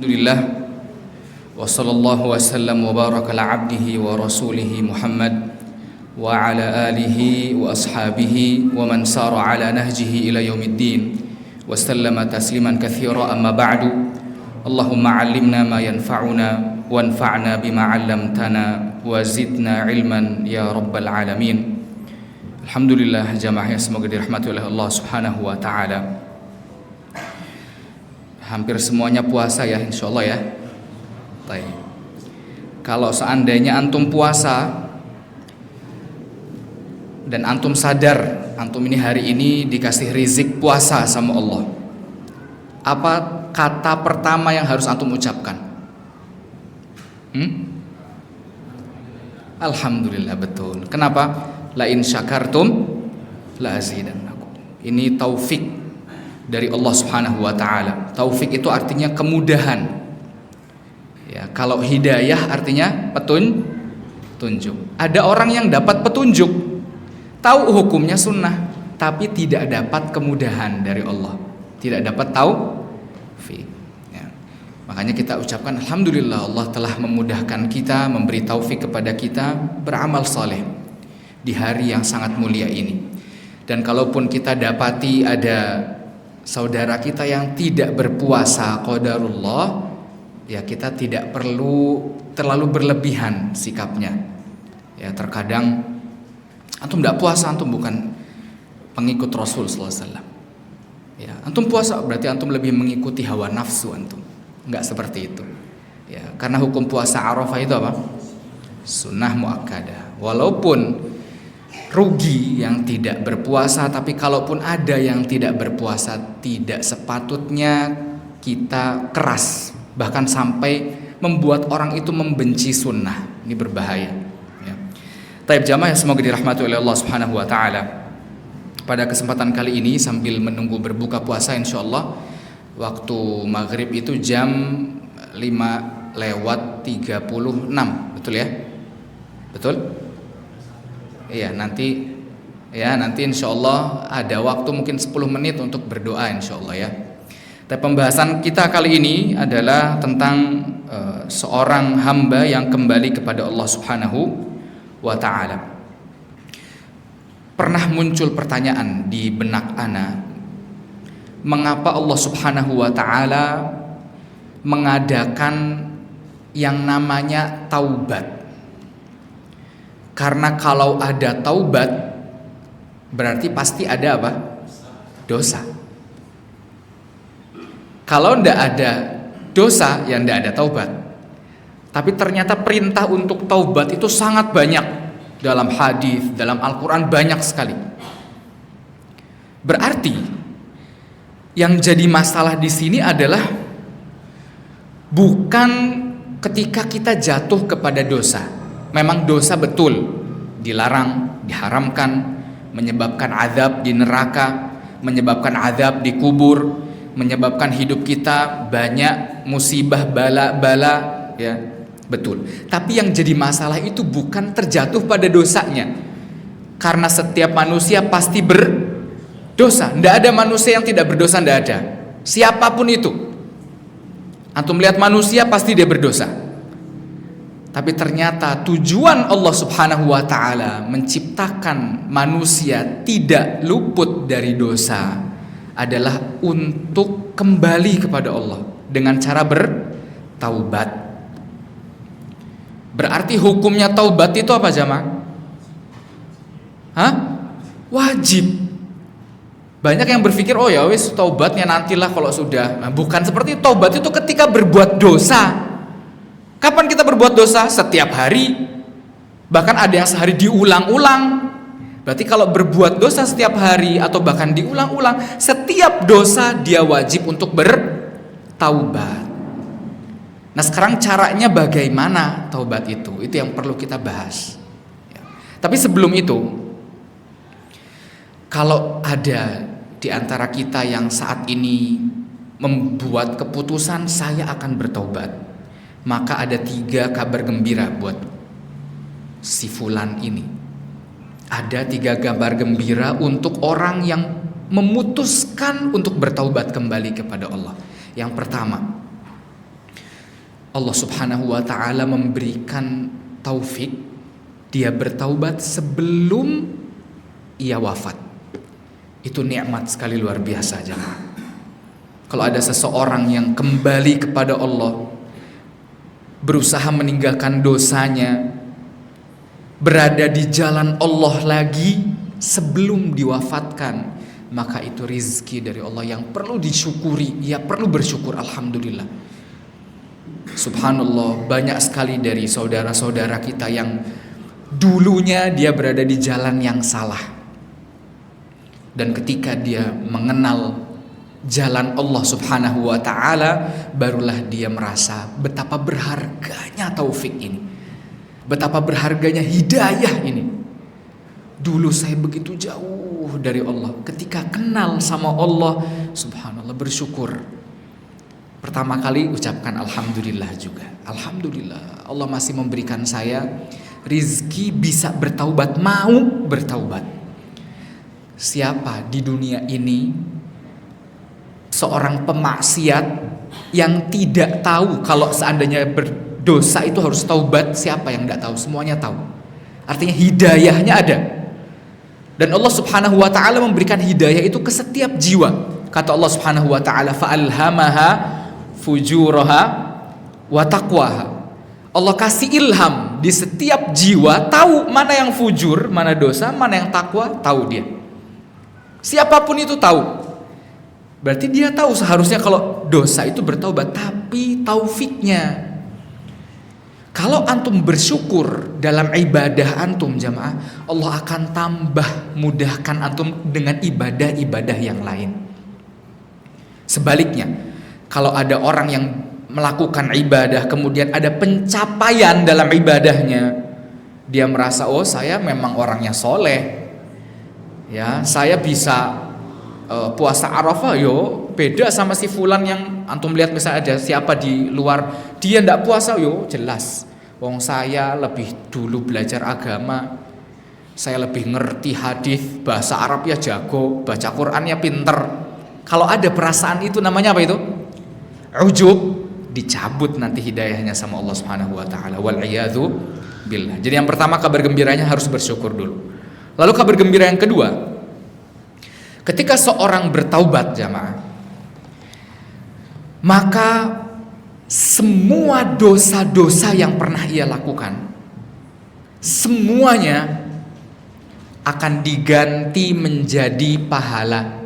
Alhamdulillah wa sallallahu wasallam wa baraka ala abdihi wa rasulihi Muhammad wa ala alihi wa ashabihi wa man sara ala nahjihi ila yaumiddin wa sallama tasliman katsira amma ba'du. Allahumma 'allimna ma yanfa'una wanfa'na bima 'allamtana wa zidna ilman ya rabbal alamin. Alhamdulillah jamaah yang semoga dirahmati oleh Allah Subhanahu wa taala. Hampir semuanya puasa ya, insyaallah ya. Baik. Kalau seandainya antum puasa dan antum sadar antum ini hari ini dikasih rizik puasa sama Allah, apa kata pertama yang harus antum ucapkan? Alhamdulillah, betul. Kenapa? La in syakartum la azidannakum. Ini taufik dari Allah Subhanahu wa taala. Taufik itu artinya kemudahan. Ya, kalau hidayah artinya petunjuk. Ada orang yang dapat petunjuk, tahu hukumnya sunnah, tapi tidak dapat kemudahan dari Allah, tidak dapat taufik. Ya. Makanya kita ucapkan alhamdulillah, Allah telah memudahkan kita, memberi taufik kepada kita beramal saleh di hari yang sangat mulia ini. Dan kalaupun kita dapati ada saudara kita yang tidak berpuasa, qadarullah, ya kita tidak perlu terlalu berlebihan sikapnya. Ya, terkadang antum tidak puasa, antum bukan pengikut Rasul sallallahu alaihi wasallam. Ya, antum puasa berarti antum lebih mengikuti hawa nafsu antum. Enggak seperti itu. Ya, karena hukum puasa Arafah itu apa? Sunnah muakkadah. Walaupun rugi yang tidak berpuasa, tapi kalaupun ada yang tidak berpuasa, tidak sepatutnya kita keras, bahkan sampai membuat orang itu membenci sunnah. Ini berbahaya. Ya. Taib jamaah yang semoga dirahmati oleh Allah Subhanahu wa taala. Pada kesempatan kali ini sambil menunggu berbuka puasa, insyaallah waktu maghrib itu jam 5:36, betul ya? Betul? Iya, nanti insyaallah ada waktu mungkin 10 menit untuk berdoa insyaallah ya. Tapi pembahasan kita kali ini adalah tentang seorang hamba yang kembali kepada Allah Subhanahu wa taala. Pernah muncul pertanyaan di benak ana, mengapa Allah Subhanahu wa taala mengadakan yang namanya taubat? Karena kalau ada taubat berarti pasti ada apa? Dosa. Kalau tidak ada dosa, ya tidak ada taubat. Tapi ternyata perintah untuk taubat itu sangat banyak dalam hadis, dalam Al-Quran banyak sekali. Berarti yang jadi masalah di sini adalah bukan ketika kita jatuh kepada dosa. Memang dosa betul dilarang, diharamkan, menyebabkan azab di neraka, menyebabkan azab di kubur, menyebabkan hidup kita banyak musibah, bala-bala, ya, betul. Tapi yang jadi masalah itu bukan terjatuh pada dosanya. Karena setiap manusia pasti berdosa. Tidak ada manusia yang tidak berdosa, tidak ada. Siapapun itu. Antum lihat manusia pasti dia berdosa. Tapi ternyata tujuan Allah Subhanahu wa taala menciptakan manusia tidak luput dari dosa adalah untuk kembali kepada Allah dengan cara bertaubat. Berarti hukumnya taubat itu apa jamaah? Wajib. Banyak yang berpikir oh ya wis taubatnya nantilah kalau sudah. Nah, bukan seperti itu. Taubat itu ketika berbuat dosa. Kapan kita berbuat dosa? Setiap hari. Bahkan ada yang sehari diulang-ulang. Berarti kalau berbuat dosa setiap hari atau bahkan diulang-ulang, setiap dosa dia wajib untuk bertaubat. Nah, sekarang caranya bagaimana taubat itu? Itu yang perlu kita bahas. Tapi sebelum itu, kalau ada di antara kita yang saat ini membuat keputusan saya akan bertaubat, maka ada 3 kabar gembira buat si fulan ini. Ada 3 kabar gembira untuk orang yang memutuskan untuk bertaubat kembali kepada Allah. Yang pertama, Allah Subhanahu wa ta'ala memberikan taufik, dia bertaubat sebelum ia wafat. Itu nikmat sekali, luar biasa jemaah. Kalau ada seseorang yang kembali kepada Allah, berusaha meninggalkan dosanya, berada di jalan Allah lagi sebelum diwafatkan, maka itu rizki dari Allah yang perlu disyukuri. Ia perlu bersyukur, alhamdulillah. Subhanallah, banyak sekali dari saudara-saudara kita yang dulunya dia berada di jalan yang salah, dan ketika dia mengenal jalan Allah Subhanahu wa ta'ala, barulah dia merasa betapa berharganya taufik ini, betapa berharganya hidayah ini. Dulu saya begitu jauh dari Allah, ketika kenal sama Allah, subhanallah, bersyukur. Pertama kali ucapkan alhamdulillah juga. Alhamdulillah, Allah masih memberikan saya rizki bisa bertaubat, mau bertaubat. Siapa di dunia ini seorang pemaksiat yang tidak tahu kalau seandainya berdosa itu harus taubat? Siapa yang tidak tahu? Semuanya tahu. Artinya hidayahnya ada. Dan Allah Subhanahu wa ta'ala memberikan hidayah itu ke setiap jiwa. Kata Allah Subhanahu wa ta'ala, fa'alhamaha fujuraha wa taqwaha. Allah kasih ilham di setiap jiwa, tahu mana yang fujur, mana dosa, mana yang takwa, tahu dia. Siapapun itu tahu. Berarti dia tahu seharusnya kalau dosa itu bertaubat, tapi taufiknya. Kalau antum bersyukur dalam ibadah antum jamaah, Allah akan tambah mudahkan antum dengan ibadah-ibadah yang lain. Sebaliknya, kalau ada orang yang melakukan ibadah kemudian ada pencapaian dalam ibadahnya, dia merasa, oh saya memang orangnya soleh, ya saya bisa puasa Arafah, yo beda sama si fulan yang antum lihat misalnya ada siapa di luar, dia ndak puasa, yo jelas wong saya lebih dulu belajar agama, saya lebih ngerti hadis, bahasa Arab ya jago, baca Qurannya pinter. Kalau ada perasaan itu namanya apa itu? Ujub. Dicabut nanti hidayahnya sama Allah Subhanahu wa ta'ala. Wal'iyadzu billah. Jadi yang pertama, kabar gembiranya harus bersyukur dulu. Lalu kabar gembira yang kedua, ketika seorang bertaubat jamaah, maka semua dosa-dosa yang pernah ia lakukan, semuanya akan diganti menjadi pahala.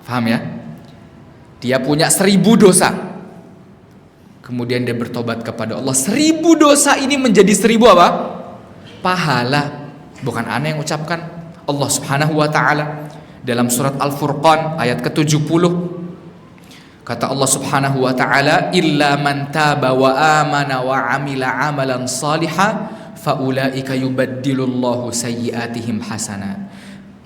Paham ya? Dia punya 1000 dosa, kemudian dia bertobat kepada Allah, 1000 dosa ini menjadi 1000 apa? Pahala. Bukan aneh yang ucapkan, Allah Subhanahu wa ta'ala dalam surat Al-Furqan ayat ke-70, kata Allah Subhanahu wa ta'ala, illa man taba wa amana wa amila amalan salihah faulaika yubaddilullahu sayyiatihim hasanat.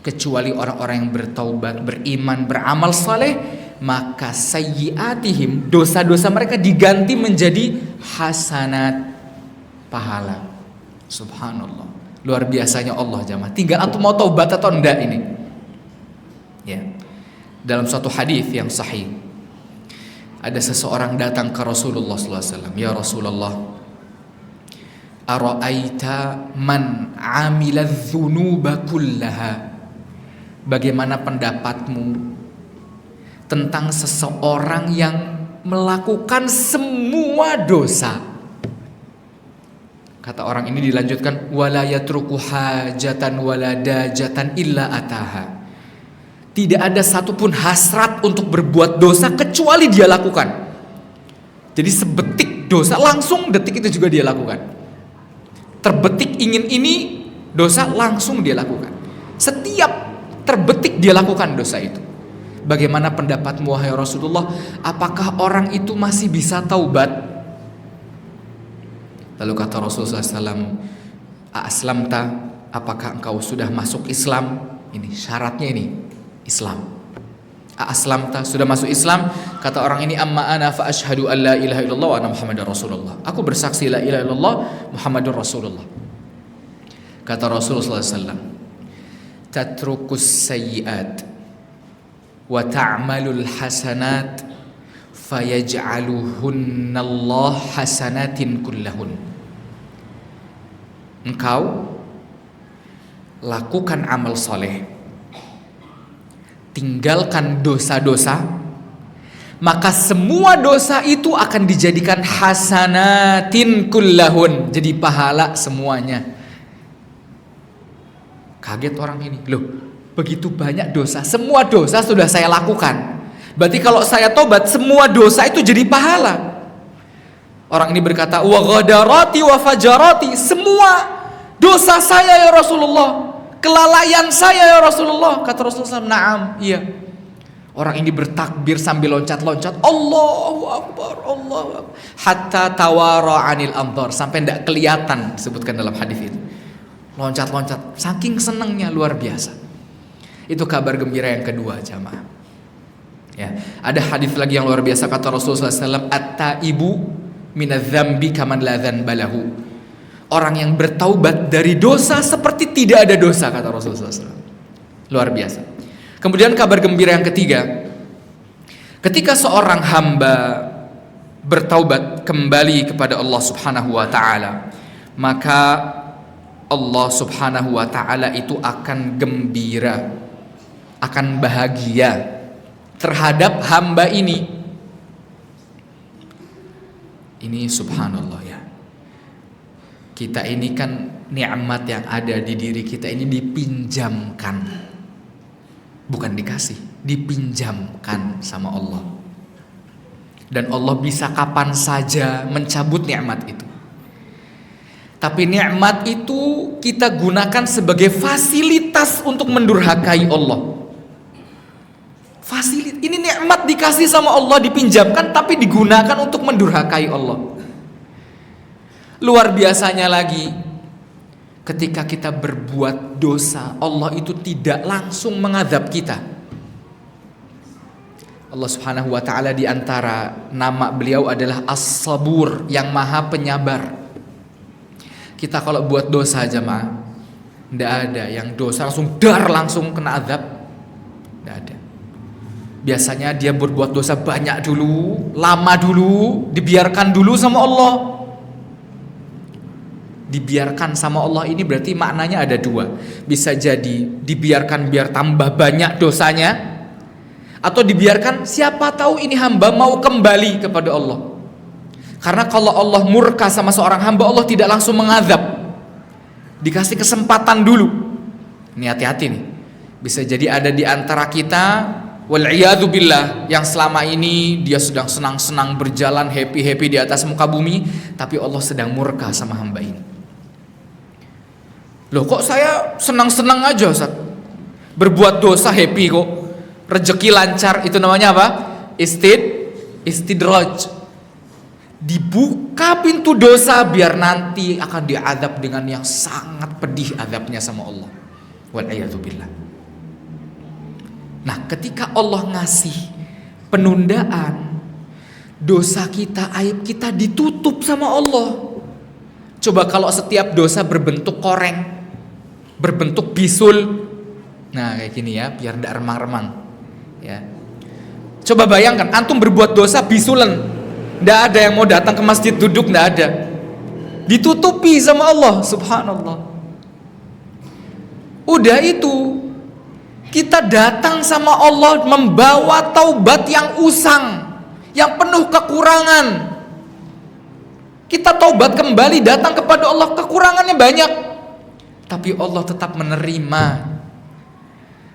Kecuali orang-orang yang bertaubat, beriman, beramal saleh, maka sayyiatihim, dosa-dosa mereka diganti menjadi hasanat, pahala. Subhanallah, luar biasanya Allah jamaah. Tinggal antum mau taubat atau enggak ini. Ya. Dalam suatu hadis yang sahih, ada seseorang datang ke Rasulullah SAW. Ya Rasulullah, ara'aita man amila dzunuba kullaha. Bagaimana pendapatmu tentang seseorang yang melakukan semua dosa? Kata orang ini dilanjutkan, wala yatruku hajatan wala dajatan illa ataha. Tidak ada satupun hasrat untuk berbuat dosa kecuali dia lakukan. Jadi sebetik dosa langsung detik itu juga dia lakukan. Terbetik ingin ini dosa langsung dia lakukan. Setiap terbetik dia lakukan dosa itu. Bagaimana pendapatmu wahai Rasulullah? Apakah orang itu masih bisa taubat? Lalu kata Rasulullah SAW, aslamta, apakah engkau sudah masuk Islam? Ini syaratnya ini, Islam. Aslamta, sudah masuk Islam? Kata orang ini, amma ana fa asyhadu an la ilaha illallah wa anna muhammadar rasulullah. Aku bersaksi la ilaha illallah Muhammadur Rasulullah. Kata Rasulullah SAW, tatrukus sayyiat wa ta'malul hasanat fayaj'aluhunnallah hasanatin kullahun. Engkau lakukan amal soleh, tinggalkan dosa-dosa, maka semua dosa itu akan dijadikan hasanatin kullahun, jadi pahala semuanya. Kaget orang ini, loh begitu banyak dosa, semua dosa sudah saya lakukan, berarti kalau saya tobat semua dosa itu jadi pahala. Orang ini berkata, wa ghadarati wa fajarati, semua dosa saya ya Rasulullah, kelalaian saya ya Rasulullah. Kata Rasulullah, na'am, iya. Orang ini bertakbir sambil loncat-loncat, Allahu Akbar, Allahu Akbar, hatta tawara anil anthar, sampai tidak kelihatan, disebutkan dalam hadis itu. Loncat-loncat, saking senangnya, luar biasa. Itu kabar gembira yang kedua, jamaah. Ya, ada hadis lagi yang luar biasa, kata Rasulullah SAW, at-taibu minadz-dzambi kaman la dzanba lahu. Orang yang bertaubat dari dosa seperti tidak ada dosa, kata Rasulullah SAW. Luar biasa. Kemudian kabar gembira yang ketiga, ketika seorang hamba bertaubat kembali kepada Allah Subhanahu wa taala, maka Allah Subhanahu wa taala itu akan gembira, akan bahagia terhadap hamba ini. Ini subhanallah ya. Kita ini kan nikmat yang ada di diri kita ini dipinjamkan. Bukan dikasih, dipinjamkan sama Allah. Dan Allah bisa kapan saja mencabut nikmat itu. Tapi nikmat itu kita gunakan sebagai fasilitas untuk mendurhakai Allah. Ini nikmat dikasih sama Allah, dipinjamkan tapi digunakan untuk mendurhakai Allah. Luar biasanya lagi, ketika kita berbuat dosa, Allah itu tidak langsung mengadab kita. Allah Subhanahu wa taala, di antara nama beliau adalah As-Sabur, yang maha penyabar. Kita kalau buat dosa jemaah, tidak ada yang dosa langsung kena azab, tidak ada. Biasanya dia berbuat dosa banyak dulu, lama dulu, dibiarkan dulu sama Allah. Dibiarkan sama Allah ini berarti maknanya ada dua. Bisa jadi dibiarkan biar tambah banyak dosanya, atau dibiarkan siapa tahu ini hamba mau kembali kepada Allah. Karena kalau Allah murka sama seorang hamba, Allah tidak langsung mengazab, dikasih kesempatan dulu. Ini hati-hati nih, bisa jadi ada di antara kita, wal'iyadzu billah, yang selama ini dia sedang senang-senang berjalan, happy-happy di atas muka bumi, tapi Allah sedang murka sama hamba ini. Loh kok saya senang-senang aja Ustaz, berbuat dosa happy kok, rezeki lancar, itu namanya apa? Istidraj. Dibuka pintu dosa biar nanti akan diazab dengan yang sangat pedih azabnya sama Allah. Wal'iyadzubillah. Nah, ketika Allah ngasih penundaan, dosa kita, aib kita ditutup sama Allah. Coba kalau setiap dosa berbentuk koreng, berbentuk bisul, nah kayak gini ya, biar tidak remang-remang ya. Coba bayangkan, antum berbuat dosa bisulan, tidak ada yang mau datang ke masjid duduk, tidak ada, ditutupi sama Allah subhanallah. Udah itu, kita datang sama Allah membawa taubat yang usang, yang penuh kekurangan. Kita taubat kembali, datang kepada Allah, kekurangannya banyak, tapi Allah tetap menerima.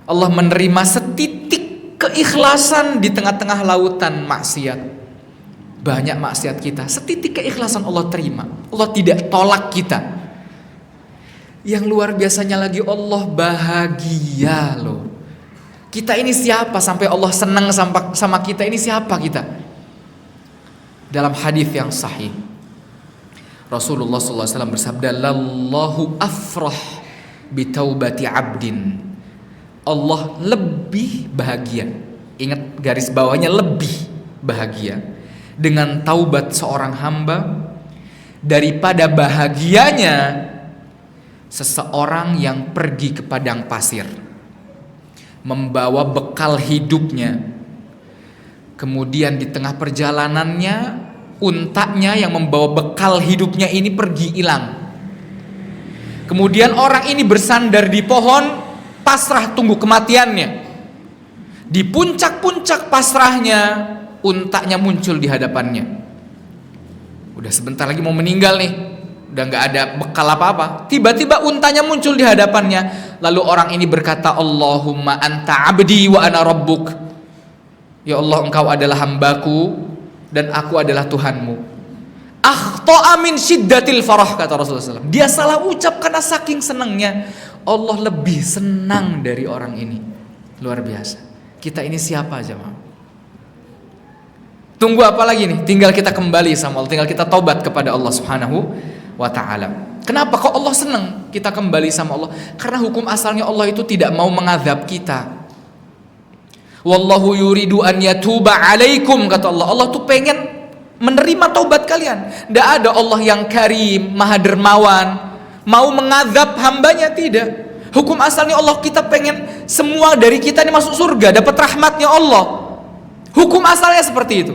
Allah menerima setitik keikhlasan di tengah-tengah lautan maksiat. Banyak maksiat kita, setitik keikhlasan Allah terima. Allah tidak tolak kita. Yang luar biasanya lagi, Allah bahagia loh. Kita ini siapa sampai Allah senang sama kita? Ini siapa kita? Dalam hadis yang sahih, Rasulullah SAW bersabda, "Lallahu afrah bitaubati abdin." Allah lebih bahagia. Ingat garis bawahnya, lebih bahagia dengan taubat seorang hamba daripada bahagianya seseorang yang pergi ke padang pasir, membawa bekal hidupnya, Kemudian di tengah perjalanannya, untanya yang membawa bekal hidupnya ini pergi hilang. Kemudian orang ini bersandar di pohon, pasrah tunggu kematiannya. Di puncak-puncak pasrahnya, untanya muncul di hadapannya. Udah sebentar lagi mau meninggal nih, udah gak ada bekal apa-apa. Tiba-tiba untanya muncul di hadapannya. Lalu orang ini berkata, Allahumma anta abdi wa ana rabbuk. Ya Allah, engkau adalah hambaku dan aku adalah Tuhanmu. Akhta'a min syiddatil farah, kata Rasulullah SAW. Dia salah ucap karena saking senangnya. Allah lebih senang dari orang ini. Luar biasa. Kita ini siapa jemaah? Tunggu apa lagi nih? Tinggal kita kembali sama Allah, tinggal kita taubat kepada Allah Subhanahu wa ta'ala. Kenapa kok Allah senang kita kembali sama Allah? Karena hukum asalnya Allah itu tidak mau mengazab kita. Wallahu yuridu an yatuba alaikum, kata Allah. Allah tuh pengen menerima taubat kalian. Tidak ada Allah yang karim, maha dermawan, mau mengazab hambanya, tidak. Hukum asalnya Allah, kita pengen semua dari kita ini masuk surga, dapat rahmatnya Allah. Hukum asalnya seperti itu.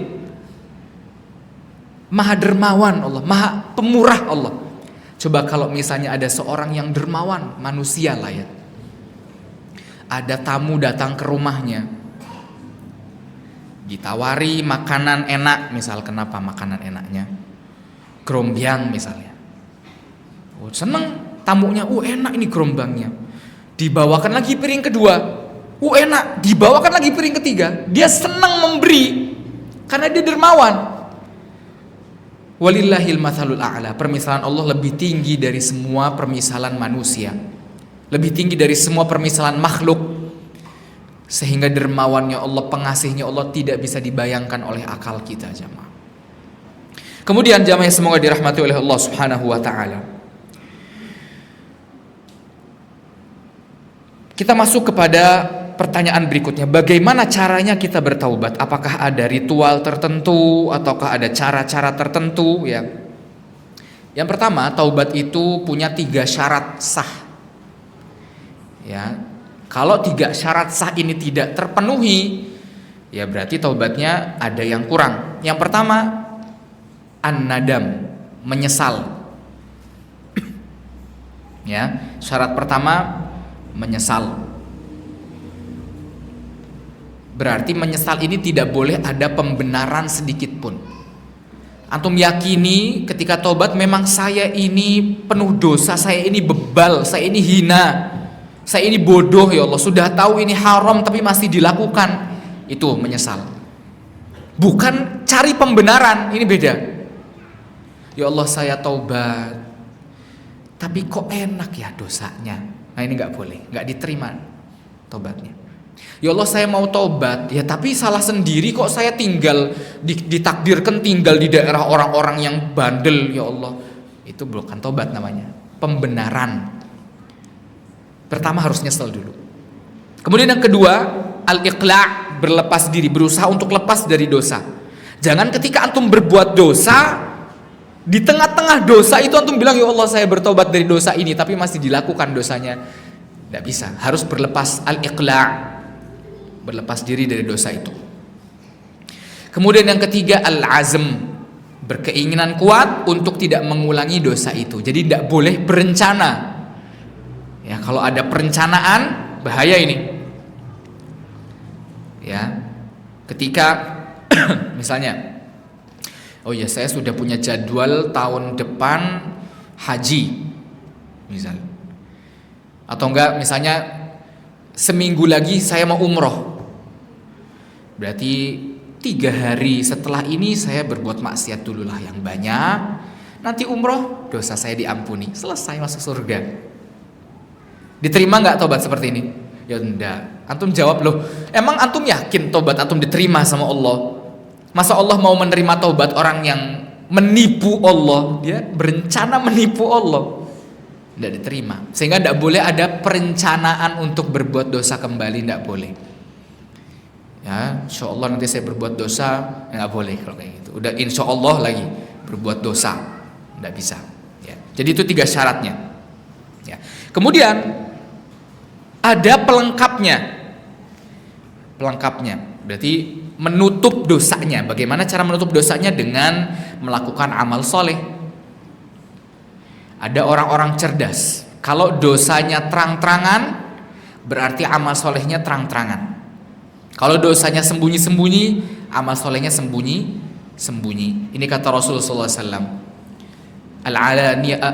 Maha dermawan Allah, maha pemurah Allah. Coba kalau misalnya ada seorang yang dermawan, manusia lah ya, ada tamu datang ke rumahnya, ditawari makanan enak, misal kenapa makanan enaknya? Gerombyang misalnya. Oh, seneng tamunya, enak ini gerombangnya. Dibawakan lagi piring kedua, enak. Dibawakan lagi piring ketiga. Dia senang memberi karena dia dermawan. Walillahil mathalul a'la. Permisalan Allah lebih tinggi dari semua permisalan manusia, lebih tinggi dari semua permisalan makhluk. Sehingga dermawannya Allah, pengasihnya Allah tidak bisa dibayangkan oleh akal kita jamaah. Kemudian jamaah yang semoga dirahmati oleh Allah Subhanahu wa ta'ala, kita masuk kepada pertanyaan berikutnya. Bagaimana caranya kita bertaubat? Apakah ada ritual tertentu ataukah ada cara-cara tertentu ya? Yang pertama, taubat itu punya 3 syarat sah. Ya. Kalau 3 syarat sah ini tidak terpenuhi, ya berarti taubatnya ada yang kurang. Yang pertama, an-nadam, menyesal. Ya, syarat pertama menyesal. Berarti menyesal ini tidak boleh ada pembenaran sedikit pun. Antum yakini ketika taubat, memang saya ini penuh dosa, saya ini bebal, saya ini hina, saya ini bodoh ya Allah, sudah tahu ini haram tapi masih dilakukan. Itu menyesal. Bukan cari pembenaran, ini beda. Ya Allah, saya taubat, tapi kok enak ya dosanya. Nah ini gak boleh, gak diterima taubatnya. Ya Allah, saya mau taubat, ya tapi salah sendiri kok, saya tinggal ditakdirkan tinggal di daerah orang-orang yang bandel ya Allah. Itu bukan taubat namanya, pembenaran. Pertama harus nyesel dulu. Kemudian yang kedua, al-iqla', berlepas diri, berusaha untuk lepas dari dosa. Jangan ketika antum berbuat dosa, di tengah-tengah dosa itu antum bilang, ya Allah saya bertobat dari dosa ini, tapi masih dilakukan dosanya. Tidak bisa, harus berlepas, al-iqla', berlepas diri dari dosa itu. Kemudian yang ketiga, al-azm, berkeinginan kuat untuk tidak mengulangi dosa itu. Jadi tidak boleh berencana. Ya, kalau ada perencanaan bahaya ini. Ya, ketika misalnya, oh ya saya sudah punya jadwal tahun depan haji, misal, atau enggak misalnya seminggu lagi saya mau umroh, berarti 3 hari setelah ini saya berbuat maksiat dululah yang banyak, nanti umroh dosa saya diampuni, selesai masuk surga. Diterima nggak tobat seperti ini? Ya enggak. Antum jawab, loh, emang antum yakin tobat antum diterima sama Allah? Masa Allah mau menerima tobat orang yang menipu Allah? Dia berencana menipu Allah, tidak diterima. Sehingga tidak boleh ada perencanaan untuk berbuat dosa kembali, tidak boleh. Ya, insya Allah nanti saya berbuat dosa, nggak boleh kalau kayak gitu. Udah insya Allah lagi berbuat dosa, tidak bisa. Ya. Jadi itu 3 syaratnya. Ya. Kemudian ada pelengkapnya. Pelengkapnya berarti menutup dosanya. Bagaimana cara menutup dosanya? Dengan melakukan amal soleh. Ada orang-orang cerdas, kalau dosanya terang-terangan, berarti amal solehnya terang-terangan. Kalau dosanya sembunyi-sembunyi, amal solehnya sembunyi-sembunyi. Ini kata Rasulullah SAW,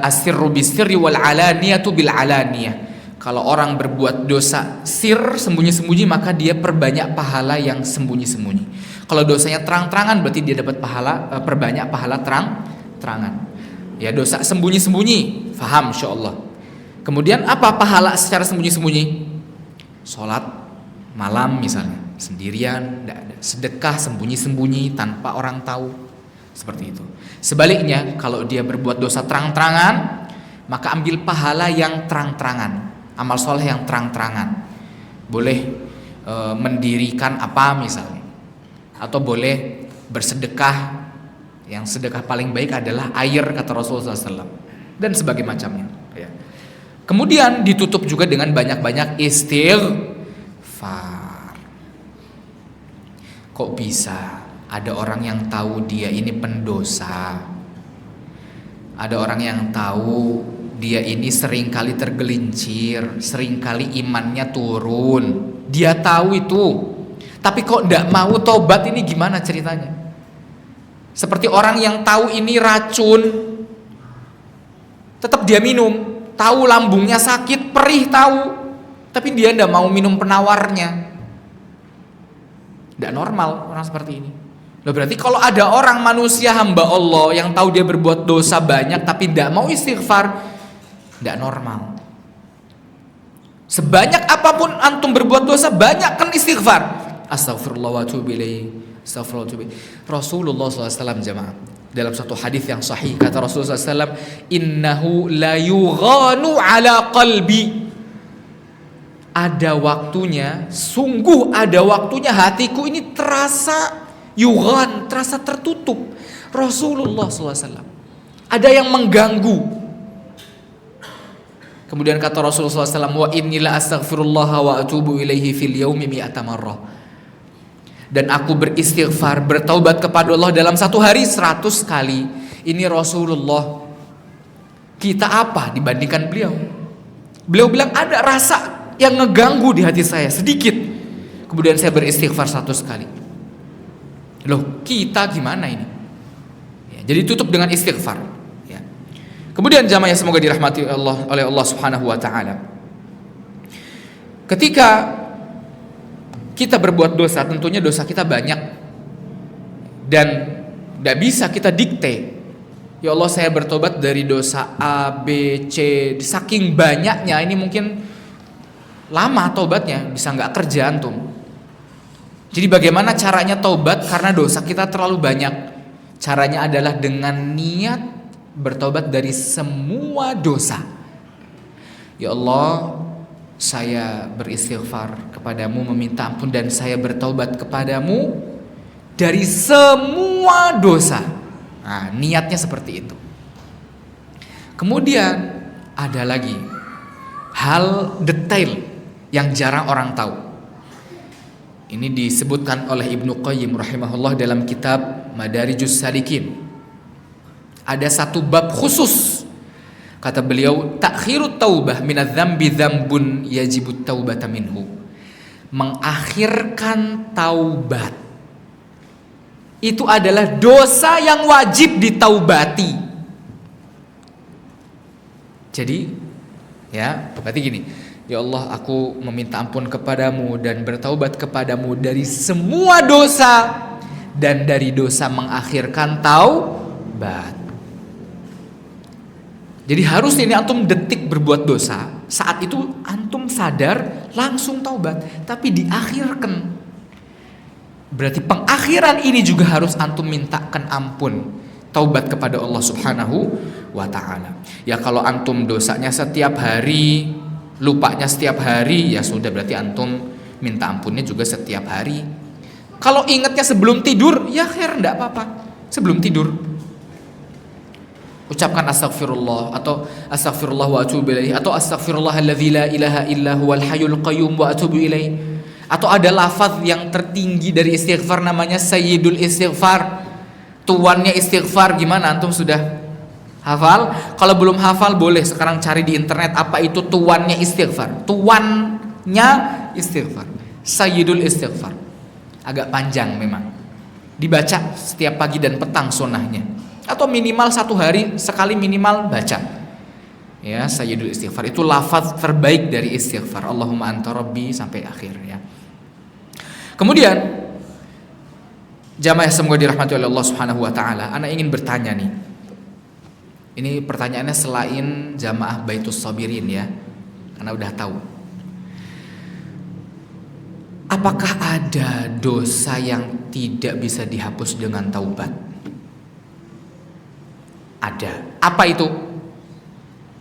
as-sirru bis-sirri wal-alaniyatu bil-alaniyah. Kalau orang berbuat dosa sir, sembunyi-sembunyi, maka dia perbanyak pahala yang sembunyi-sembunyi. Kalau dosanya terang-terangan, berarti dia dapat perbanyak pahala terang-terangan. Ya, dosa sembunyi-sembunyi, faham insyaallah. Kemudian apa pahala secara sembunyi-sembunyi? Sholat malam misalnya, sendirian, tidak ada. Sedekah sembunyi-sembunyi tanpa orang tahu, seperti itu. Sebaliknya, kalau dia berbuat dosa terang-terangan, maka ambil pahala yang terang-terangan, amal soleh yang terang-terangan. Boleh mendirikan apa misalnya, atau boleh bersedekah. Yang sedekah paling baik adalah air, kata Rasulullah SAW, dan sebagainya macamnya. Ya. Kemudian ditutup juga dengan banyak-banyak istighfar. Kok bisa ada orang yang tahu dia ini pendosa, ada orang yang tahu dia ini seringkali tergelincir, seringkali imannya turun, dia tahu itu, tapi kok tidak mau tobat? Ini gimana ceritanya? Seperti orang yang tahu ini racun, tetap dia minum, tahu lambungnya sakit, perih tahu, tapi dia tidak mau minum penawarnya. Tidak normal orang seperti ini. Loh, berarti kalau ada orang manusia hamba Allah yang tahu dia berbuat dosa banyak tapi tidak mau istighfar, tidak normal. Sebanyak apapun antum berbuat dosa, banyakkan istighfar. Astaghfirullah wa atubu ilaih. Rasulullah SAW jamaah, dalam satu hadis yang sahih, kata Rasulullah SAW, innahu la yughanu ala qalbi. Ada waktunya, sungguh ada waktunya hatiku ini terasa yughan, terasa tertutup. Rasulullah SAW, ada yang mengganggu. Kemudian kata Rasulullah SAW, wa inni la astaghfirullah wa atubu ilaihi fil yaumi mi'ata marrah. Dan aku beristighfar, bertaubat kepada Allah dalam satu hari 100 kali. Ini Rasulullah. Kita apa dibandingkan beliau? Beliau bilang ada rasa yang ngeganggu di hati saya sedikit, kemudian saya beristighfar 100 kali. Loh, kita gimana ini? Ya, jadi tutup dengan istighfar. Ya. Kemudian jamaah yang semoga dirahmati Allah oleh Allah Subhanahu Wa Taala. Ketika kita berbuat dosa, tentunya dosa kita banyak dan tidak bisa kita dikte. Ya Allah, saya bertobat dari dosa A, B, C, saking banyaknya ini mungkin lama tobatnya, bisa nggak kerja antum. Jadi bagaimana caranya tobat karena dosa kita terlalu banyak? Caranya adalah dengan niat bertobat dari semua dosa. Ya Allah, saya beristighfar kepadamu, meminta ampun, dan saya bertaubat kepadamu dari semua dosa. Nah, niatnya seperti itu. Kemudian ada lagi hal detail yang jarang orang tahu. Ini disebutkan oleh Ibnu Qayyim rahimahullah dalam kitab Madarijus Salikin. Ada satu bab khusus. Kata beliau, takhirut taubah minadz-dzambi dzambun yajibut taubata minhu. Mengakhirkan taubat itu adalah dosa yang wajib ditaubati. Jadi, ya, berarti gini, ya Allah, aku meminta ampun kepadamu dan bertaubat kepadamu dari semua dosa, dan dari dosa mengakhirkan taubat. Jadi harus ini antum detik berbuat dosa, saat itu antum sadar langsung taubat, tapi diakhirkan. Berarti pengakhiran ini juga harus antum mintakan ampun, taubat kepada Allah Subhanahu wa Ta'ala. Ya kalau antum dosanya setiap hari, lupanya setiap hari, ya sudah, berarti antum minta ampunnya juga setiap hari. Kalau ingatnya sebelum tidur, ya khair, enggak apa-apa. Sebelum tidur ucapkan astaghfirullah, atau astaghfirullah wa atubu ilaih, atau astaghfirullahalladzi la ilaha illa huwal hayyul qayyum wa atubu ilaih. Atau ada lafaz yang tertinggi dari istighfar namanya Sayyidul Istighfar, tuannya istighfar. Gimana, antum sudah hafal? Kalau belum hafal boleh sekarang cari di internet apa itu tuannya istighfar. Tuannya istighfar, Sayyidul Istighfar. Agak panjang memang, dibaca setiap pagi dan petang sunnahnya, atau minimal 1 hari sekali minimal baca. Ya, Sayyidul Istighfar itu lafaz terbaik dari istighfar. Allahumma anta rabbi sampai akhir ya. Kemudian jamaah semoga dirahmati oleh Allah Subhanahu wa taala, ana ingin bertanya nih. Ini pertanyaannya selain jamaah Baitus Sabirin ya. Karena udah tahu. Apakah ada dosa yang tidak bisa dihapus dengan taubat? Ada. Apa itu?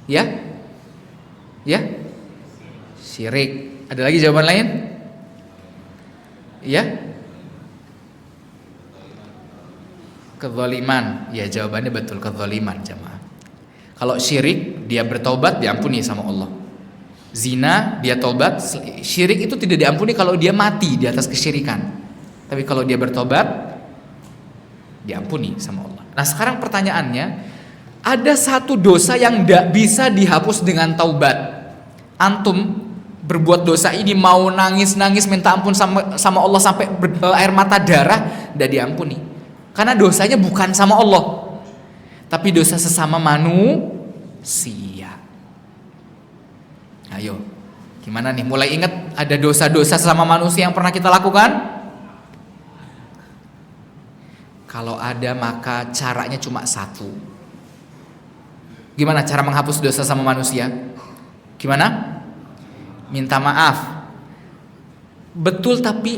Ya? Ya? Syirik. Ada lagi jawaban lain? Ya? Kezaliman. Ya, jawabannya betul, kezaliman jamaah. Kalau syirik dia bertaubat diampuni sama Allah. Zina dia taubat, syirik itu tidak diampuni kalau dia mati di atas kesyirikan. Tapi kalau dia bertobat diampuni sama Allah. Nah, sekarang pertanyaannya, ada satu dosa yang tidak bisa dihapus dengan taubat. Antum berbuat dosa ini mau nangis-nangis minta ampun sama Allah sampai air mata darah, tidak diampuni. Karena dosanya bukan sama Allah, tapi dosa sesama manusia. Ayo, gimana nih? Mulai ingat ada dosa-dosa sesama manusia yang pernah kita lakukan? Kalau ada maka caranya cuma satu. Gimana cara menghapus dosa sama manusia? Gimana? Minta maaf. Betul tapi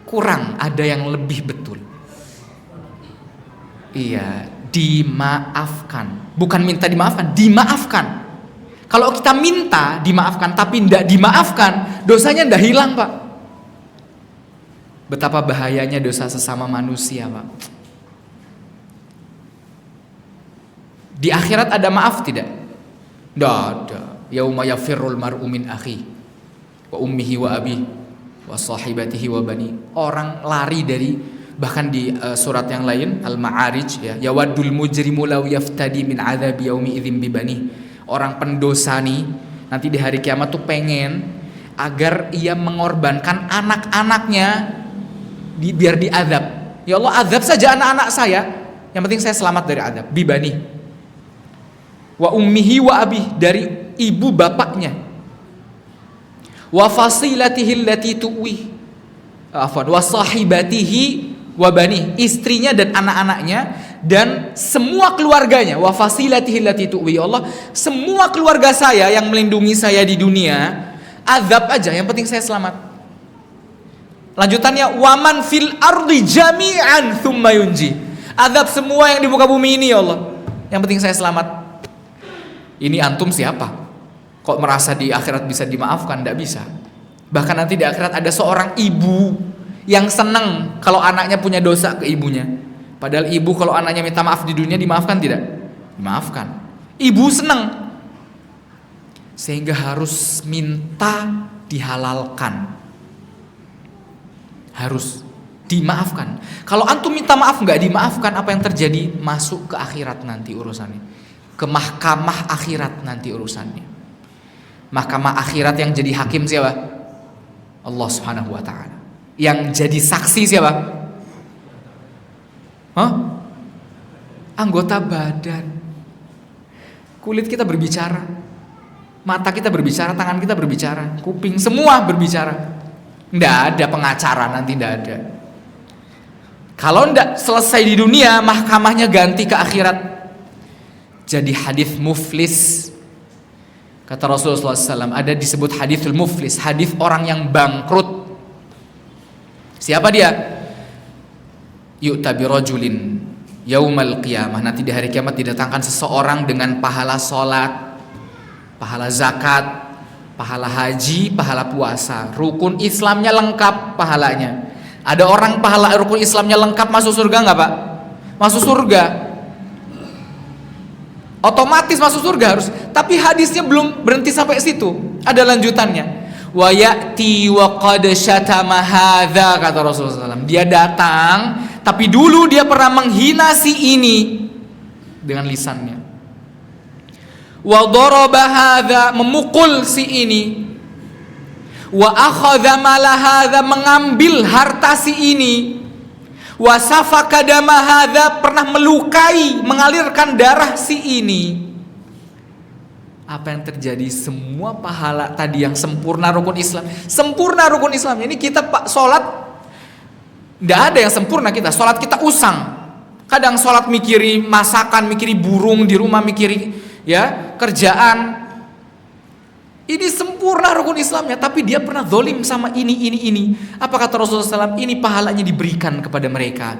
kurang, ada yang lebih betul. Iya, dimaafkan. Bukan minta dimaafkan, dimaafkan. Kalau kita minta dimaafkan tapi tidak dimaafkan, dosanya tidak hilang, Pak. Betapa bahayanya dosa sesama manusia, Pak. Di akhirat ada maaf tidak? Tidak ada. Yauma yafirrul mar'u min akhi wa ummihi wa abihi wa sahibatihi wa bani. Orang lari dari, bahkan di surat yang lain Al-Ma'arij ya, yawaddul mujrimu law yaftadi min adzabi yaumi idzin bibani. Orang pendosa nih nanti di hari kiamat tuh pengen agar ia mengorbankan anak-anaknya biar diazab. Ya Allah, azab saja anak-anak saya, yang penting saya selamat dari azab. Bibani wa ummihi wa abih, dari ibu bapaknya, wa fasilatihi allati tuwi, wa sahibatihi wa bani, istrinya dan anak-anaknya dan semua keluarganya. Wa fasilatihi allati tuwi, Allah, semua keluarga saya yang melindungi saya di dunia, azab aja yang penting saya selamat. Lanjutannya, waman fil ardi jami'an thumma yunji, azab semua yang di muka bumi ini ya Allah, yang penting saya selamat. Ini antum siapa? Kok merasa di akhirat bisa dimaafkan? Tidak bisa. Bahkan nanti di akhirat ada seorang ibu yang senang kalau anaknya punya dosa ke ibunya. Padahal ibu kalau anaknya minta maaf di dunia dimaafkan tidak? Dimaafkan. Ibu senang. Sehingga harus minta dihalalkan. Harus dimaafkan. Kalau antum minta maaf nggak dimaafkan, apa yang terjadi? Masuk ke akhirat nanti urusannya. Ke mahkamah akhirat nanti urusannya. Mahkamah akhirat yang jadi hakim siapa? Allah Subhanahu wa taala. Yang jadi saksi siapa? Anggota badan. Kulit kita berbicara, mata kita berbicara, tangan kita berbicara, kuping semua berbicara. Tidak ada pengacara nanti, tidak ada. Kalau tidak selesai di dunia, mahkamahnya ganti ke akhirat. Jadi hadis muflis, kata Rasulullah SAW, ada disebut hadithul muflis, hadis orang yang bangkrut. Siapa dia? Yu'ta birajulin yaumal qiyamah, nanti di hari kiamat didatangkan seseorang dengan pahala sholat, pahala zakat, pahala haji, pahala puasa, rukun Islamnya lengkap pahalanya. Ada orang pahala rukun Islamnya lengkap masuk surga nggak, Pak? Masuk surga. Otomatis masuk surga harus. Tapi hadisnya belum berhenti sampai situ. Ada lanjutannya. wa ya'ti wa qad syatama hadza, kata Rasulullah SAW. Dia datang tapi dulu dia pernah menghina si ini dengan lisannya. Wa daraba hadza, memukul si ini. Wa akhadha mala hadza, mengambil harta si ini. Wa safaka dama hadza, pernah melukai, mengalirkan darah si ini. Apa yang terjadi? Semua pahala tadi yang sempurna rukun Islam, sempurna rukun Islam. Ini kita sholat, tidak ada yang sempurna kita. Sholat kita usang. Kadang sholat mikiri masakan, mikiri burung di rumah, mikiri ya kerjaan. Ini sempurna rukun Islamnya, tapi dia pernah zalim sama ini. Apa kata Rasulullah SAW? Ini pahalanya diberikan kepada mereka.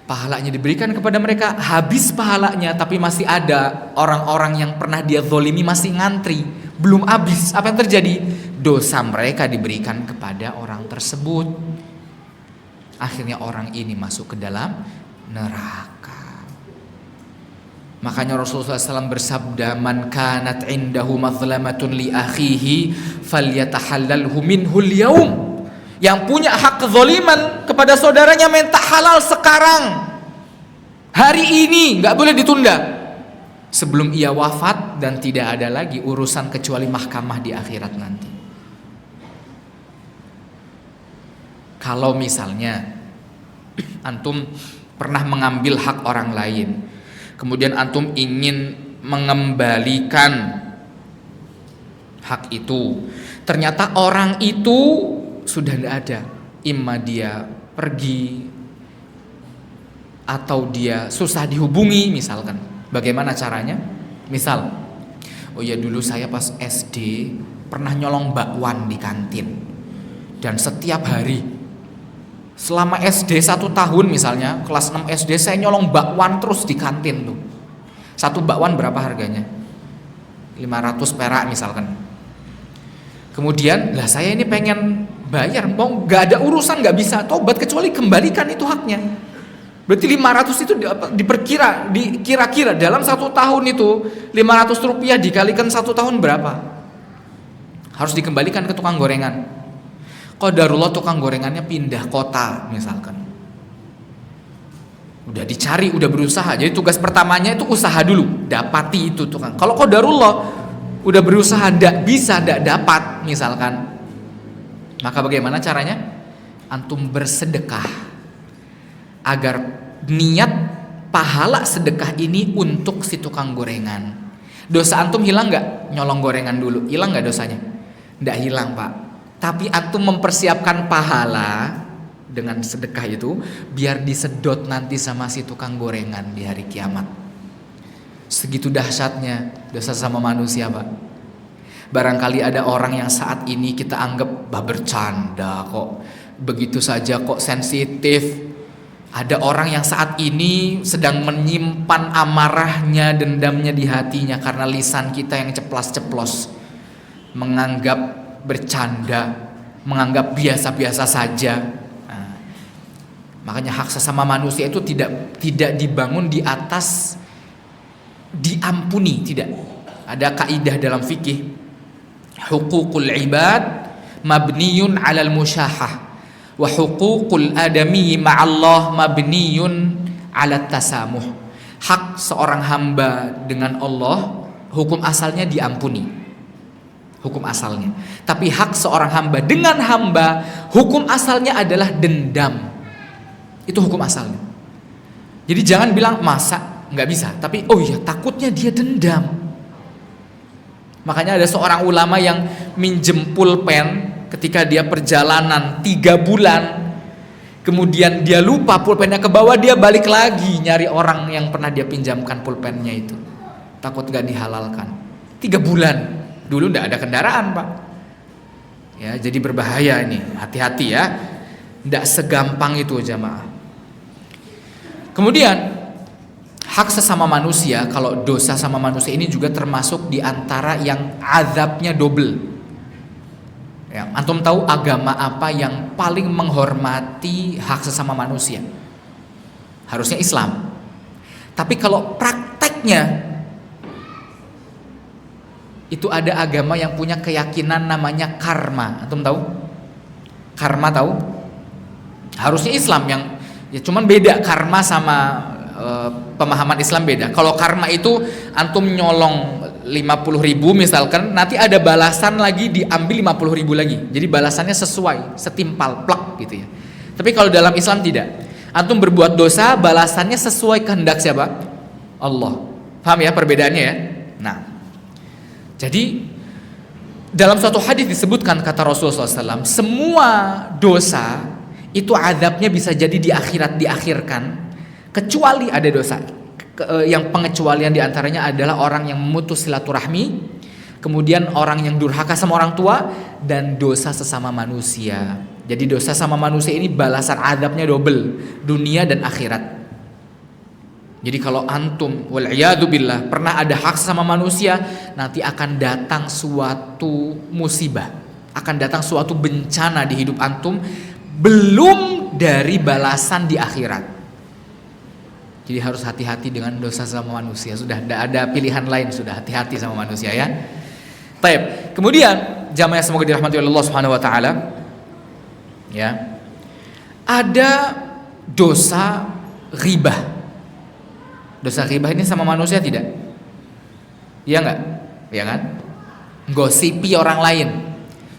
Pahalanya diberikan kepada mereka, habis pahalanya, tapi masih ada orang-orang yang pernah dia zalimi masih ngantri, belum habis. Apa yang terjadi? Dosa mereka diberikan kepada orang tersebut. Akhirnya orang ini masuk ke dalam neraka. Makanya Rasulullah SAW bersabda, man kanat indahu mazlamatun li akhihi falyatahallalhu minhul yaum. Yang punya hak kezaliman kepada saudaranya minta halal sekarang, hari ini, nggak boleh ditunda sebelum ia wafat, dan tidak ada lagi urusan kecuali mahkamah di akhirat nanti. Kalau misalnya antum pernah mengambil hak orang lain, kemudian antum ingin mengembalikan hak itu, ternyata orang itu sudah tidak ada, imma dia pergi atau dia susah dihubungi misalkan. Bagaimana caranya? Misal, oh ya dulu saya pas SD pernah nyolong bakwan di kantin, dan setiap hari selama SD 1 tahun misalnya, kelas 6 SD saya nyolong bakwan terus di kantin tuh. Satu bakwan berapa harganya? 500 perak misalkan. Kemudian lah saya ini pengen bayar, mau nggak ada urusan, nggak bisa tobat kecuali kembalikan itu haknya. Berarti 500 itu dikira-kira dalam 1 tahun itu 500 rupiah dikalikan 1 tahun berapa? Harus dikembalikan ke tukang gorengan. Qadarullah tukang gorengannya pindah kota misalkan. Udah dicari, udah berusaha. Jadi tugas pertamanya itu usaha dulu, dapati itu tukang. Kalau qadarullah udah berusaha ndak bisa, ndak dapat misalkan, maka bagaimana caranya? Antum bersedekah agar niat pahala sedekah ini untuk si tukang gorengan. Dosa antum hilang nggak? Nyolong gorengan dulu, hilang nggak dosanya? Nggak hilang pak. Tapi antum mempersiapkan pahala dengan sedekah itu biar disedot nanti sama si tukang gorengan di hari kiamat. Segitu dahsyatnya dosa sama manusia pak. Barangkali ada orang yang saat ini kita anggap bercanda kok, begitu saja kok sensitif. Ada orang yang saat ini sedang menyimpan amarahnya, dendamnya di hatinya karena lisan kita yang ceplas-ceplos, menganggap bercanda, menganggap biasa-biasa saja. Nah, makanya hak sesama manusia itu tidak dibangun di atas diampuni, tidak. Ada kaidah dalam fikih, huququl ibad mabniyun 'alal musyahah wa huququl adami ma'allah mabniyun 'alat tasamuh. Hak seorang hamba dengan Allah hukum asalnya diampuni, hukum asalnya. Tapi hak seorang hamba dengan hamba hukum asalnya adalah dendam. Itu hukum asalnya. Jadi jangan bilang masa nggak bisa, tapi oh iya takutnya dia dendam. Makanya ada seorang ulama yang minjem pulpen ketika dia perjalanan 3 bulan, kemudian dia lupa pulpennya ke bawah, dia balik lagi nyari orang yang pernah dia pinjamkan pulpennya itu, takut gak dihalalkan. 3 bulan, dulu gak ada kendaraan pak ya, jadi berbahaya ini, hati-hati ya, gak segampang itu jamaah. Kemudian hak sesama manusia, kalau dosa sama manusia ini juga termasuk di antara yang azabnya double. Ya, antum tahu agama apa yang paling menghormati hak sesama manusia? Harusnya Islam. Tapi kalau prakteknya itu ada agama yang punya keyakinan namanya karma. Antum tahu? Karma tahu? Harusnya Islam yang ya cuman beda karma sama pemahaman Islam beda. Kalau karma itu antum nyolong 50.000 misalkan, nanti ada balasan lagi diambil 50.000 lagi. Jadi balasannya sesuai, setimpal, plak gitu ya. Tapi kalau dalam Islam tidak. Antum berbuat dosa, balasannya sesuai kehendak siapa? Allah. Paham ya perbedaannya ya? Nah, jadi dalam suatu hadis disebutkan kata Rasulullah SAW, semua dosa itu azabnya bisa jadi di akhirat diakhirkan, kecuali ada dosa yang pengecualian diantaranya adalah orang yang memutus silaturahmi, kemudian orang yang durhaka sama orang tua, dan dosa sesama manusia. Jadi dosa sama manusia ini balasan azabnya double, dunia dan akhirat. Jadi kalau antum wal'iyadzubillah pernah ada hak sama manusia, nanti akan datang suatu musibah, akan datang suatu bencana di hidup antum, belum dari balasan di akhirat. Jadi harus hati-hati dengan dosa sama manusia. Sudah tidak ada pilihan lain, sudah hati-hati sama manusia ya. Baik. Kemudian jamaah semoga dirahmati oleh Allah Subhanahu wa taala. Ya. Ada dosa ghibah. Dosa ghibah ini sama manusia tidak? Iya enggak? Ya kan? Gosipi orang lain.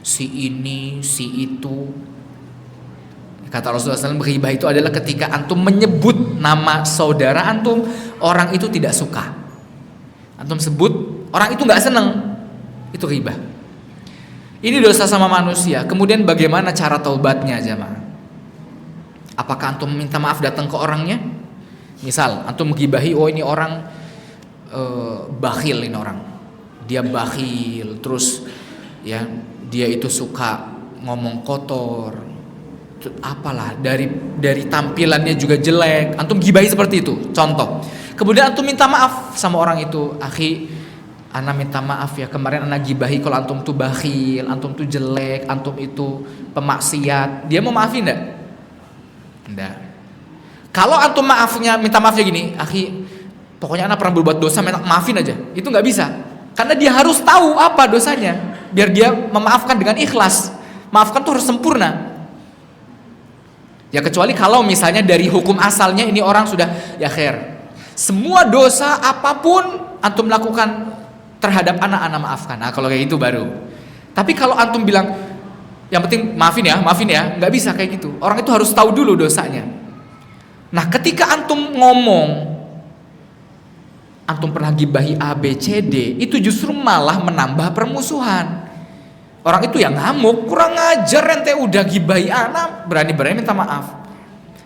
Si ini, si itu. Kata Rasulullah SAW, ghibah itu adalah ketika antum menyebut nama saudara antum, orang itu tidak suka. Antum sebut, orang itu enggak senang. Itu ghibah. Ini dosa sama manusia. Kemudian bagaimana cara taubatnya jamaah? Apakah antum minta maaf datang ke orangnya? Misal antum menggibahi, oh ini orang bakhil, ini orang dia bakhil, terus ya dia itu suka ngomong kotor, apalah dari tampilannya juga jelek, antum gibahi seperti itu, contoh. Kemudian antum minta maaf sama orang itu, akhi, ana minta maaf ya, kemarin ana gibahi kalau antum tuh bakhil, antum tuh jelek, antum itu pemaksiat. Dia mau maafin enggak? Enggak. Kalau antum minta maafnya gini, akhi, pokoknya anak pernah berbuat dosa, maafin aja. Itu nggak bisa, karena dia harus tahu apa dosanya, biar dia memaafkan dengan ikhlas. Maafkan tuh harus sempurna. Ya kecuali kalau misalnya dari hukum asalnya ini orang sudah ya khair, semua dosa apapun antum lakukan terhadap anak maafkan. Nah kalau kayak gitu baru. Tapi kalau antum bilang yang penting maafin ya, nggak bisa kayak gitu. Orang itu harus tahu dulu dosanya. Nah ketika antum ngomong antum pernah gibahi A, B, C, D, itu justru malah menambah permusuhan. Orang itu yang ngamuk, kurang ajar ente udah gibahi anak, berani-berani minta maaf.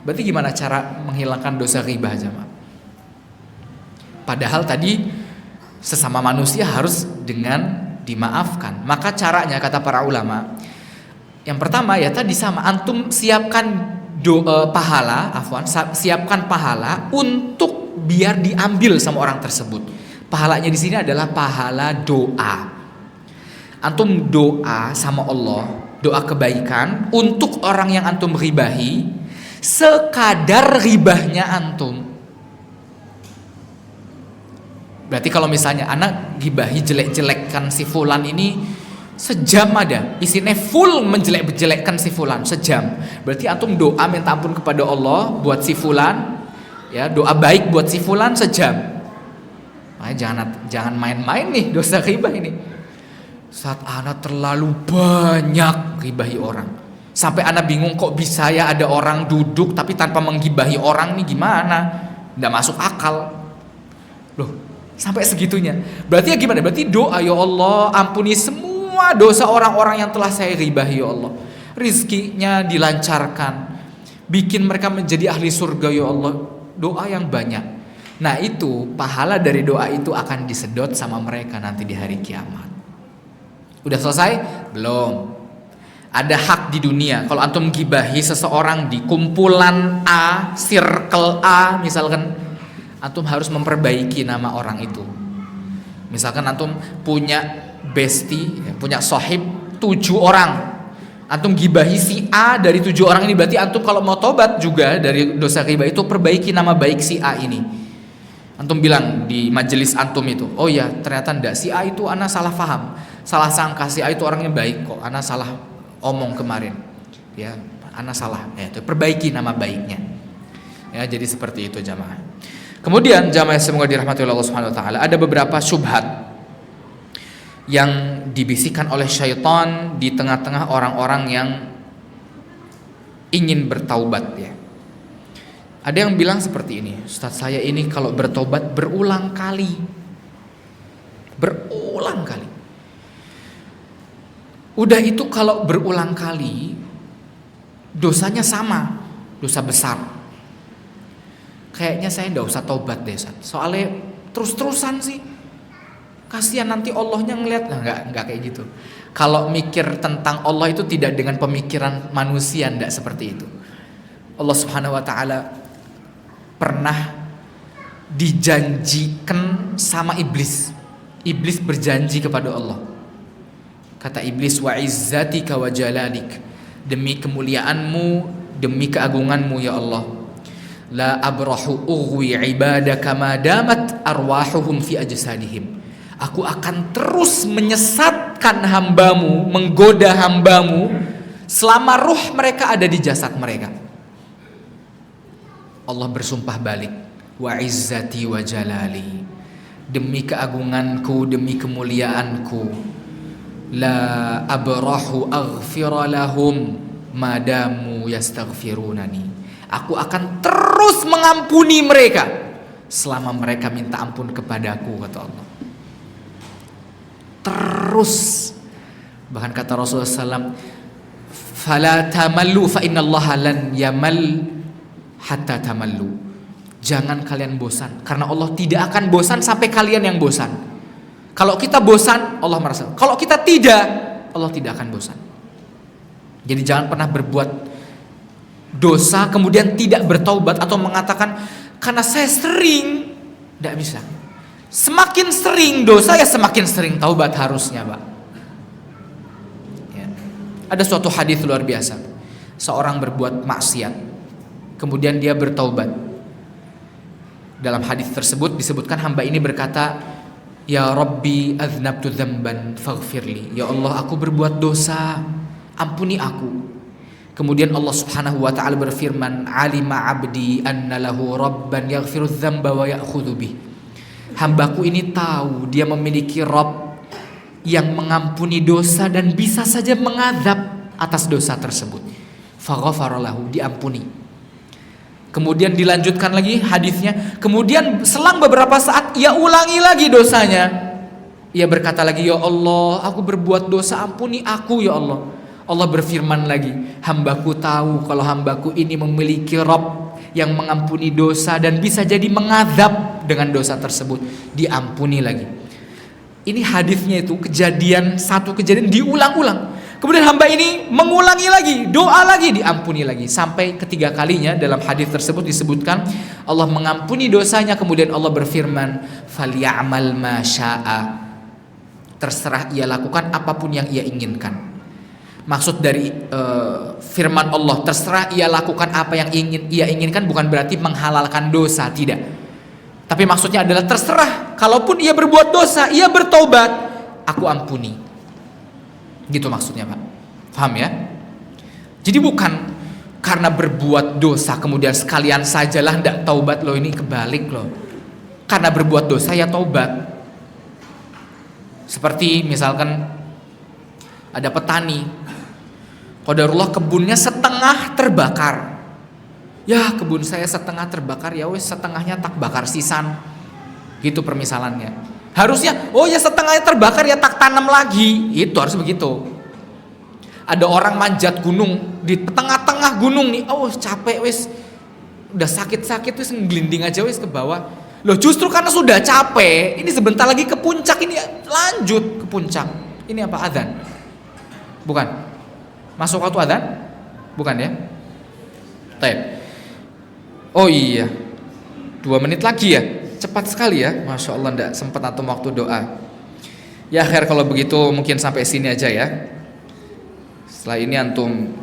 Berarti gimana cara menghilangkan dosa ghibah jemaah? Padahal tadi sesama manusia harus dengan dimaafkan. Maka caranya kata para ulama, yang pertama ya tadi sama, antum siapkan siapkan pahala untuk biar diambil sama orang tersebut. Pahalanya di sini adalah pahala doa. Antum doa sama Allah, doa kebaikan untuk orang yang antum ghibahi, sekadar ghibahnya antum. Berarti kalau misalnya anak ghibahi jelek-jelekkan si fulan ini sejam ada, isinya full menjelek-jelekkan si fulan sejam. Berarti antum doa minta ampun kepada Allah buat si fulan, ya doa baik buat si fulan sejam. Jangan main-main nih dosa ghibah ini. Saat anak terlalu banyak ghibahi orang, sampai anak bingung kok bisa ya ada orang duduk tapi tanpa menggibahi orang nih gimana? Nggak masuk akal. Loh, sampai segitunya. Berarti ya gimana? Berarti doa, ya Allah ampuni semua dosa orang-orang yang telah saya ghibahi ya Allah. Rizkinya dilancarkan, bikin mereka menjadi ahli surga ya Allah. Doa yang banyak. Nah itu pahala dari doa itu akan disedot sama mereka nanti di hari kiamat. Udah selesai? Belum. Ada hak di dunia. Kalau antum gibahi seseorang di kumpulan A, circle A misalkan, antum harus memperbaiki nama orang itu. Misalkan antum punya bestie, punya sohib 7 orang, antum gibahi si A dari 7 orang ini, berarti antum kalau mau tobat juga dari dosa ghibah itu perbaiki nama baik si A ini. Antum bilang di majelis antum itu, oh ya ternyata ndak, si A itu ana salah paham, salah sangka, si A itu orangnya baik kok, ana salah omong kemarin, ya ana salah, ya itu perbaiki nama baiknya, ya jadi seperti itu jamaah. Kemudian jamaah semoga dirahmati oleh Allah Subhanahu Wa Taala, ada beberapa syubhat yang dibisikkan oleh syaitan di tengah-tengah orang-orang yang ingin bertaubat ya. Ada yang bilang seperti ini, Ustaz saya ini kalau bertobat berulang kali. Berulang kali. Udah itu kalau berulang kali dosanya sama, dosa besar. Kayaknya saya enggak usah tobat deh Ustaz. Soalnya terus-terusan sih. Kasihan nanti Allahnya ngelihat. Nah, enggak kayak gitu. Kalau mikir tentang Allah itu tidak dengan pemikiran manusia, enggak seperti itu. Allah Subhanahu wa taala pernah dijanjikan sama iblis. Iblis berjanji kepada Allah. Kata iblis, wa izzatika wa jalalik, demi kemuliaanmu, demi keagunganmu ya Allah, la abrahu ughwi ibadaka ma damat arwahuhum fi ajsadihim. Aku akan terus menyesatkan hambamu, menggoda hambamu selama ruh mereka ada di jasad mereka. Allah bersumpah balik, wa izzati wa jalali, demi keagunganku, demi kemuliaanku, la abrahu aghfira lahum madamu yastaghfirunani, aku akan terus mengampuni mereka selama mereka minta ampun kepadaku, kata Allah. Terus, bahkan kata Rasulullah SAW, fala tamallu fa innallaha lan yamal hatta tamallu. Jangan kalian bosan, karena Allah tidak akan bosan sampai kalian yang bosan. Kalau kita bosan, Allah merasa. Kalau kita tidak, Allah tidak akan bosan. Jadi jangan pernah berbuat dosa kemudian tidak bertaubat atau mengatakan karena saya sering. Tidak bisa. Semakin sering dosa ya semakin sering taubat harusnya, Pak. Ya. Ada suatu hadis luar biasa. Seorang berbuat maksiat, kemudian dia bertaubat. Dalam hadis tersebut disebutkan hamba ini berkata, ya Rabbi aznabtu dzamban faghfirli, ya Allah aku berbuat dosa, ampuni aku. Kemudian Allah Subhanahu wa taala berfirman, alima abdi anna lahu rabban yaghfiru dzamba wa ya'khudhu bih. Hambaku ini tahu dia memiliki Rabb yang mengampuni dosa dan bisa saja mengadab atas dosa tersebut. Faghfara lahu, diampuni. Kemudian dilanjutkan lagi hadisnya. Kemudian selang beberapa saat ia ulangi lagi dosanya. Ia berkata lagi, ya Allah aku berbuat dosa, ampuni aku ya Allah. Allah berfirman lagi, hambaku tahu kalau hambaku ini memiliki Rabb yang mengampuni dosa dan bisa jadi mengadab dengan dosa tersebut, diampuni lagi. Ini hadisnya itu satu kejadian diulang-ulang. Kemudian hamba ini mengulangi lagi, doa lagi, diampuni lagi. Sampai ketiga kalinya dalam hadis tersebut disebutkan Allah mengampuni dosanya. Kemudian Allah berfirman, "Falyamal ma syaa." Terserah ia lakukan apapun yang ia inginkan. Maksud dari firman Allah, terserah ia lakukan apa yang ia inginkan, bukan berarti menghalalkan dosa, tidak. Tapi maksudnya adalah terserah, kalaupun ia berbuat dosa, ia bertobat, aku ampuni. Gitu maksudnya, Pak. Paham ya? Jadi bukan karena berbuat dosa kemudian sekalian sajalah ndak taubat, loh, ini kebalik loh. Karena berbuat dosa ya taubat. Seperti misalkan ada petani, qadarullah kebunnya setengah terbakar. Ya kebun saya setengah terbakar, ya wes setengahnya tak bakar sisan. Gitu permisalannya. Harusnya, oh ya setengahnya terbakar ya tak tanam lagi. Itu harus begitu. Ada orang manjat gunung di tengah-tengah gunung nih, oh capek wes, udah sakit-sakit wes ngelinding aja wes ke bawah. Loh justru karena sudah capek, ini sebentar lagi ke puncak, ini lanjut ke puncak. Ini apa, adzan? Bukan. Masuk waktu adzan? Bukan ya? Baik. Oh iya, 2 menit lagi ya, cepat sekali ya, masya Allah, ndak sempat atau waktu doa. Ya akhir kalau begitu mungkin sampai sini aja ya. Setelah ini antum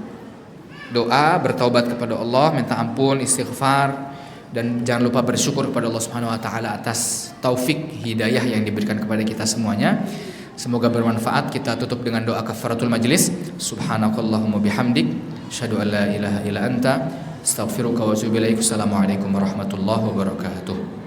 doa, bertaubat kepada Allah, minta ampun, istighfar, dan jangan lupa bersyukur kepada Allah Subhanahu wa taala atas taufik hidayah yang diberikan kepada kita semuanya. Semoga bermanfaat. Kita tutup dengan doa kafaratul majlis. Subhanakallahumma bihamdik, asyhadu an la ilaha illa anta, astaghfiruka wa atubu ilaik. Assalamualaikum warahmatullahi wabarakatuh.